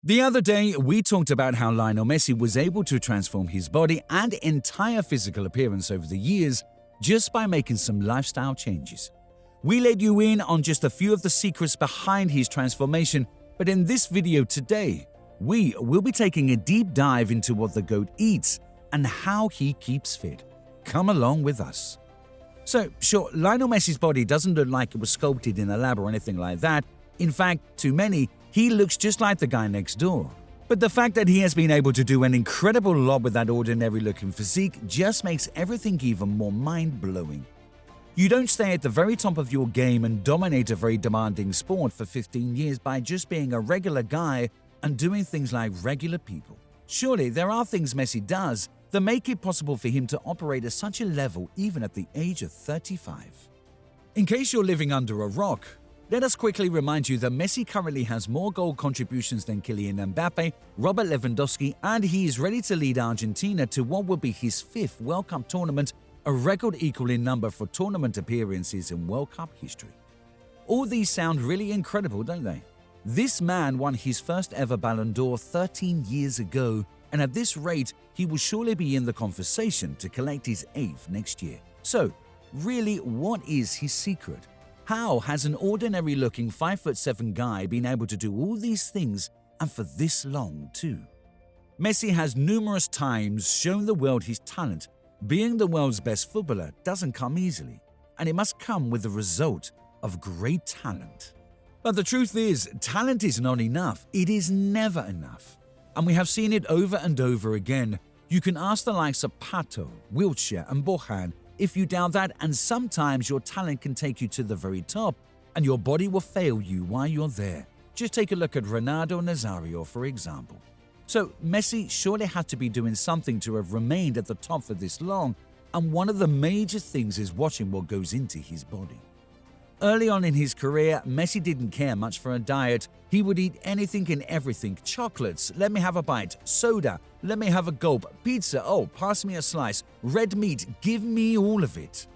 The other day, we talked about how Lionel Messi was able to transform his body and entire physical appearance over the years just by making some lifestyle changes. We let you in on just a few of the secrets behind his transformation, but in this video today, we will be taking a deep dive into what the GOAT eats and how he keeps fit. Come along with us. So, sure, Lionel Messi's body doesn't look like it was sculpted in a lab or anything like that. In fact, to many, he looks just like the guy next door. But the fact that he has been able to do an incredible lot with that ordinary-looking physique just makes everything even more mind-blowing. You don't stay at the very top of your game and dominate a very demanding sport for 15 years by just being a regular guy and doing things like regular people. Surely there are things Messi does that make it possible for him to operate at such a level even at the age of 35. In case you're living under a rock, let us quickly remind you that Messi currently has more goal contributions than Kylian Mbappe, Robert Lewandowski, and he is ready to lead Argentina to what will be his 5th World Cup tournament, a record equal in number for tournament appearances in World Cup history. All these sound really incredible, don't they? This man won his first ever Ballon d'Or 13 years ago, and at this rate, he will surely be in the conversation to collect his 8th next year. So, really, what is his secret? How has an ordinary-looking 5'7" guy been able to do all these things and for this long too? Messi has numerous times shown the world his talent. Being the world's best footballer doesn't come easily, and it must come with the result of great talent. But the truth is, talent is not enough. It is never enough. And we have seen it over and over again. You can ask the likes of Pato, Wiltshire and Bohan if you doubt that, and sometimes your talent can take you to the very top and your body will fail you while you're there. Just take a look at Ronaldo Nazario, for example. So Messi surely had to be doing something to have remained at the top for this long, and one of the major things is watching what goes into his body. Early on in his career, Messi didn't care much for a diet. He would eat anything and everything. Chocolates, let me have a bite. Soda, let me have a gulp. Pizza, oh, pass me a slice. Red meat, give me all of it.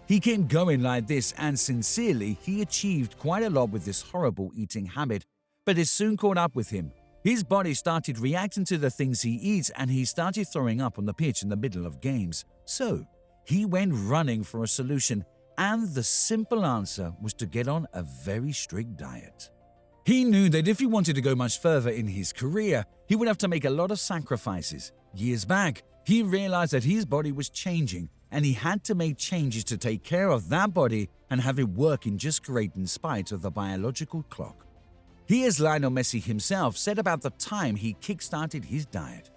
He kept going like this, and sincerely, he achieved quite a lot with this horrible eating habit. But it soon caught up with him. His body started reacting to the things he eats, and he started throwing up on the pitch in the middle of games. So, he went running for a solution. And the simple answer was to get on a very strict diet. He knew that if he wanted to go much further in his career, he would have to make a lot of sacrifices. Years back, he realized that his body was changing, and he had to make changes to take care of that body and have it working just great in spite of the biological clock. Here's Lionel Messi himself said about the time he kick-started his diet.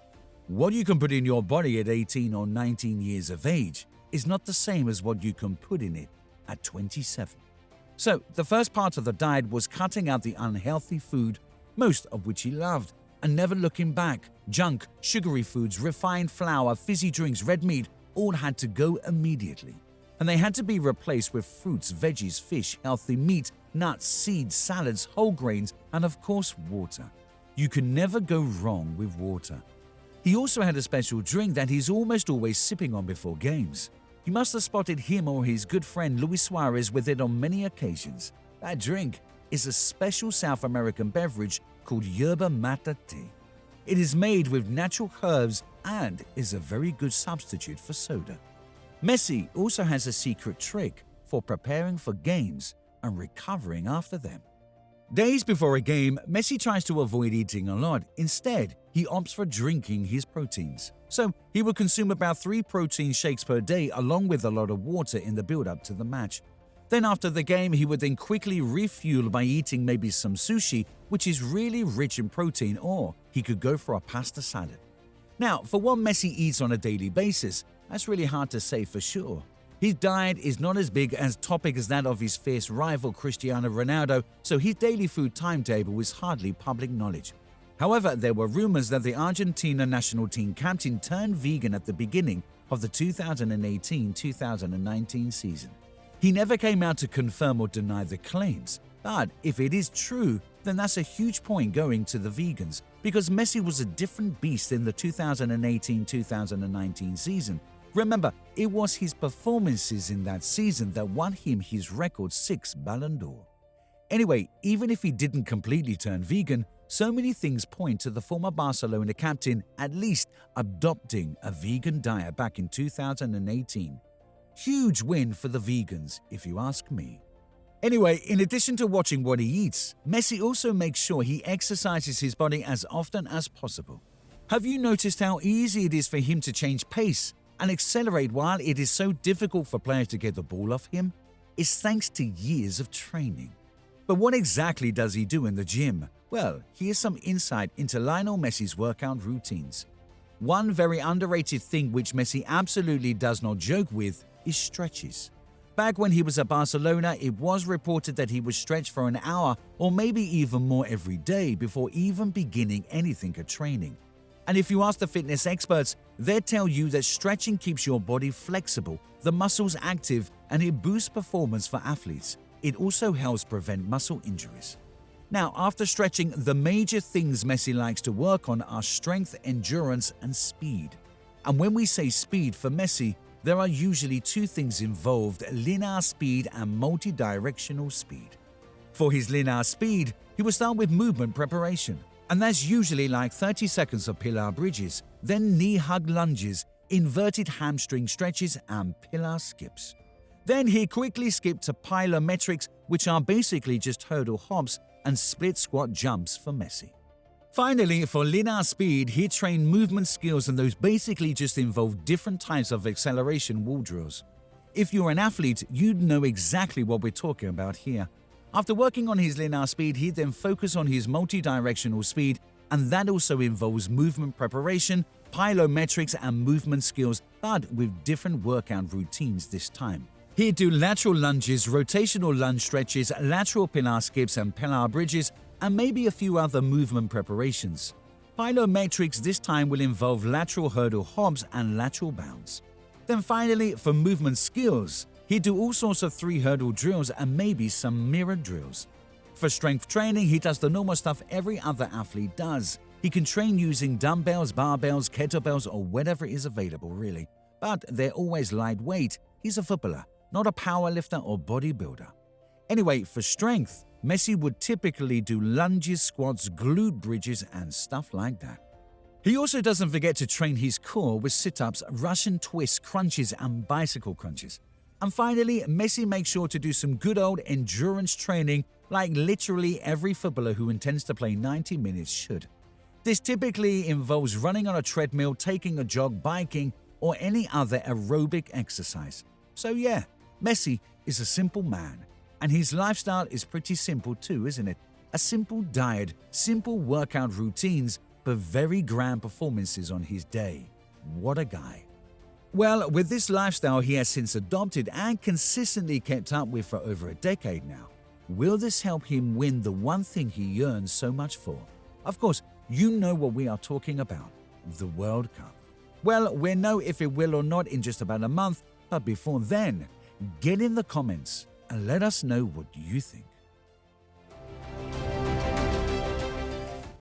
What you can put in your body at 18 or 19 years of age is not the same as what you can put in it at 27. So, the first part of the diet was cutting out the unhealthy food, most of which he loved, and never looking back. Junk, sugary foods, refined flour, fizzy drinks, red meat, all had to go immediately. And they had to be replaced with fruits, veggies, fish, healthy meat, nuts, seeds, salads, whole grains, and of course water. You can never go wrong with water. He also had a special drink that he's almost always sipping on before games. You must have spotted him or his good friend Luis Suarez with it on many occasions. That drink is a special South American beverage called yerba mate tea. It is made with natural herbs and is a very good substitute for soda. Messi also has a secret trick for preparing for games and recovering after them. Days before a game, Messi tries to avoid eating a lot. Instead, he opts for drinking his proteins. So, he will consume about 3 protein shakes per day along with a lot of water in the build-up to the match. Then after the game, he would then quickly refuel by eating maybe some sushi, which is really rich in protein, or he could go for a pasta salad. Now, for what Messi eats on a daily basis, that's really hard to say for sure. His diet is not as big as topic as that of his fierce rival Cristiano Ronaldo, so his daily food timetable is hardly public knowledge. However, there were rumors that the Argentina national team captain turned vegan at the beginning of the 2018-2019 season. He never came out to confirm or deny the claims, but if it is true, then that's a huge point going to the vegans, because Messi was a different beast in the 2018-2019 season. Remember, it was his performances in that season that won him his record 6th Ballon d'Or. Anyway, even if he didn't completely turn vegan, so many things point to the former Barcelona captain at least adopting a vegan diet back in 2018. Huge win for the vegans, if you ask me. Anyway, in addition to watching what he eats, Messi also makes sure he exercises his body as often as possible. Have you noticed how easy it is for him to change pace and accelerate while it is so difficult for players to get the ball off him? It's thanks to years of training. But what exactly does he do in the gym? Well, here's some insight into Lionel Messi's workout routines. One very underrated thing which Messi absolutely does not joke with is stretches. Back when he was at Barcelona, it was reported that he would stretch for an hour or maybe even more every day before even beginning anything at training. And if you ask the fitness experts, they'll tell you that stretching keeps your body flexible, the muscles active, and it boosts performance for athletes. It also helps prevent muscle injuries. Now, after stretching, the major things Messi likes to work on are strength, endurance, and speed. And when we say speed for Messi, there are usually two things involved: linear speed and multi-directional speed. For his linear speed, he will start with movement preparation, and that's usually like 30 seconds of pillar bridges, then knee hug lunges, inverted hamstring stretches, and pillar skips. Then he quickly skipped to plyometrics, which are basically just hurdle hops and split squat jumps for Messi. Finally, for linear speed, he trained movement skills, and those basically just involve different types of acceleration wall drills. If you're an athlete, you'd know exactly what we're talking about here. After working on his linear speed, he then focused on his multi-directional speed, and that also involves movement preparation, plyometrics, and movement skills, but with different workout routines this time. He'd do lateral lunges, rotational lunge stretches, lateral pillar skips and pillar bridges, and maybe a few other movement preparations. Plyometrics this time will involve lateral hurdle hops and lateral bounds. Then finally, for movement skills, he'd do all sorts of 3-hurdle drills and maybe some mirror drills. For strength training, he does the normal stuff every other athlete does. He can train using dumbbells, barbells, kettlebells, or whatever is available really. But they're always lightweight. He's a footballer, not a powerlifter or bodybuilder. Anyway, for strength, Messi would typically do lunges, squats, glute bridges, and stuff like that. He also doesn't forget to train his core with sit-ups, Russian twists, crunches, and bicycle crunches. And finally, Messi makes sure to do some good old endurance training like literally every footballer who intends to play 90 minutes should. This typically involves running on a treadmill, taking a jog, biking, or any other aerobic exercise. So yeah, Messi is a simple man. And his lifestyle is pretty simple too, isn't it? A simple diet, simple workout routines, but very grand performances on his day. What a guy. Well, with this lifestyle he has since adopted and consistently kept up with for over a decade now, will this help him win the one thing he yearns so much for? Of course, you know what we are talking about, the World Cup. Well, we'll know if it will or not in just about a month, but before then, get in the comments and let us know what you think.